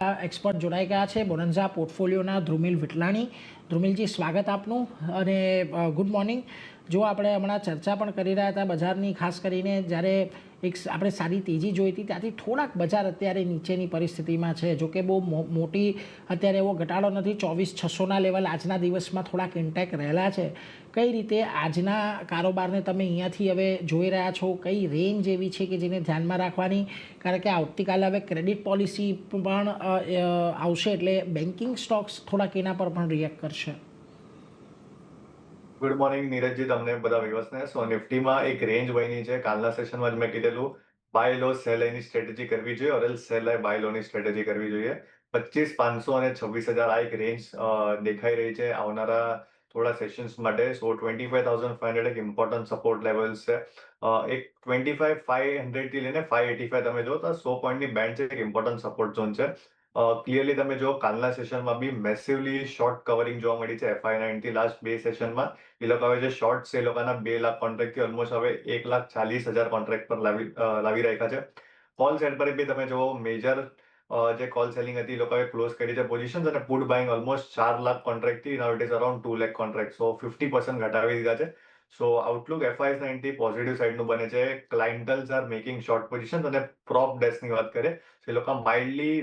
Expert જોડાઈ ગયા છે બોનન્ઝા પોર્ટફોલિયોના ધ્રુમિલ વિટલાણી. ધ્રુમિલજી, સ્વાગત આપનું અને ગુડ મોર્નિંગ. જો આપણે હમણાં ચર્ચા પણ કરી રહ્યા હતા બજારની, ખાસ કરીને જ્યારે આપણે સારી તેજી જોઈ હતી ત્યાંથી થોડાક બજાર અત્યારે નીચેની પરિસ્થિતિમાં છે. જોકે બહુ મોટી અત્યારે એવો ઘટાડો નથી. 24,600ના લેવલ આજના દિવસમાં થોડાક ઇન્ટેક રહેલા છે. કઈ રીતે આજના કારોબારને તમે અહીંયાથી હવે જોઈ રહ્યા છો? કઈ રેન્જ એવી છે કે જેને ધ્યાનમાં રાખવાની? કારણ કે આવતીકાલે હવે ક્રેડિટ પોલિસી પણ આવશે, એટલે બેન્કિંગ સ્ટોક્સ થોડાક એના પર પણ રિએક્ટ કરશે. ગુડ મોર્નિંગ નીરજજી, તમને બધા વ્યવસ્થા. સો નિફ્ટીમાં એક રેન્જ બની છે. કાલના સેશનમાં જ મેં કીધેલું બાય લો સેલ એની સ્ટ્રેટેજી કરવી જોઈએ, or else sell buy low ની સ્ટ્રેટેજી કરવી જોઈએ. 25,500 અને 26,000 આ એક રેન્જ દેખાઈ રહી છે આવનારા થોડા સેશન્સ માટે. સો 25,500 એક ઇમ્પોર્ટન્ટ સપોર્ટ લેવલ્સ છે. એક 25,500 થી લઈને 585 તમે જો તો 100 પોઈન્ટની બેન્ડ છે, એક ઇમ્પોર્ટન્ટ સપોર્ટ ઝોન છે. ક્લિયરલી તમે જો કાલના સેશનમાં બી મેસિવલી શોર્ટ કવરિંગ જોવા મળી છે FI9 થી લાસ્ટ બે સેશનમાં. એ લોકો હવે જે શોર્ટ છે એ લોકોના 2 લાખ કોન્ટ્રાક્ટ થી ઓલમોસ્ટ હવે 1,40,000 કોન્ટ્રાક્ટ પર લાવી રાખ્યા છે. કોલ સાઇડ પર બી તમે જો મેજર જે કોલ સેલિંગ હતી એ લોકોએ ક્લોઝ કરી છે પોઝિશન, અને put buying almost 4 lakh contract થી now it is around 2 lakh contract. So 50% ઘટાડી દીધા છે. સો આઉટલુક FI9 થી પોઝિટિવ સાઇડનું બને છે. ક્લાયન્ટલ્સ આર મેકિંગ શોર્ટ પોઝિશન, અને પ્રોપ ડેસ્કની વાત કરીએ તો એ લોકો માઇલ્ડલી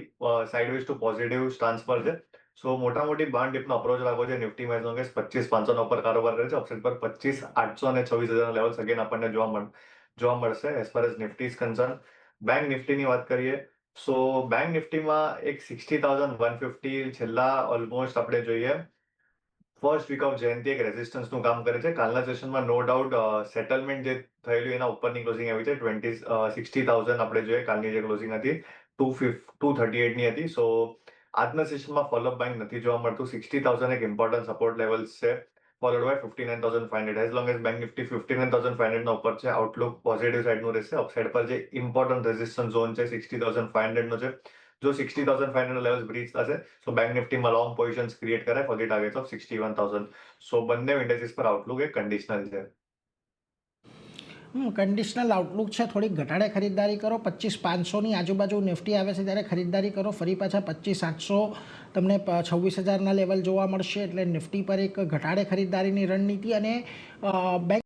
સાઇડવેઝ ટુ પોઝિટિવ સ્ટાન્સ પર છે. સો મોટા મોટી બાન્ડ ડીપનો અપ્રોચ લાગો છે નિફ્ટીમાં. 25,500 ઉપર કારોબાર કરે છે. ઓફસેટ પર 25,800 અને 26,000 લેવલ્સ અગેન આપણને જોવા મળશે as far as Nifty is concern. Bank નિફ્ટીની વાત કરીએ સો બેંક નિફ્ટીમાં એક 60,150 છેલ્લા ઓલમોસ્ટ આપણે જોઈએ ફર્સ્ટ વીક ઓફ જયંતિ એક રેઝિસ્ટન્સનું કામ કરે છે. કાલના સેશનમાં નો ડાઉટ સેટલમેન્ટ જે થયેલું એના ઉપરની ક્લોઝિંગ આવી છે. 60,000 આપણે જોઈએ કાલની જે ક્લોઝિંગ હતી 238ની હતી. સો આજના સેશનમાં ફોલોઅપ બાઇંગ નથી જોવા મળતું. 60,000 એક ઇમ્પોર્ટન્ટ સપોર્ટ લેવલ્સ છે, followed by 59,500. As long as Bank Nifty 59,500 ના ઉપર છે, આઉટલુક પોઝિટિવ સાઇડનું રહેશે. અપસાઇડ પર જે ઇમ્પોર્ટન્ટ રેઝિસ્ટન્સ ઝોન છે 60,500 નો છે. જો 60,500 લેવલ્સ બ્રીચ થશે તો બેંક નિફ્ટીમાં લોંગ પોઝિશન્સ ક્રિએટ કરાય ફોર ધી ટાર્ગેટ ઓફ 61,000. સો બંને ઇન્ડેક્સિસ પર આઉટલુક એક કન્ડિશનલ છે. કન્ડિશનલ આઉટલુક છે. થોડીક ઘટાડે ખરીદદારી કરો. 25,500ની આજુબાજુ નિફ્ટી આવે છે ત્યારે ખરીદદારી કરો. ફરી પાછા 25,800 તમને 26,000ના લેવલ જોવા મળશે, એટલે નિફ્ટી પર એક ઘટાડે ખરીદદારીની રણનીતિ. અને બેંક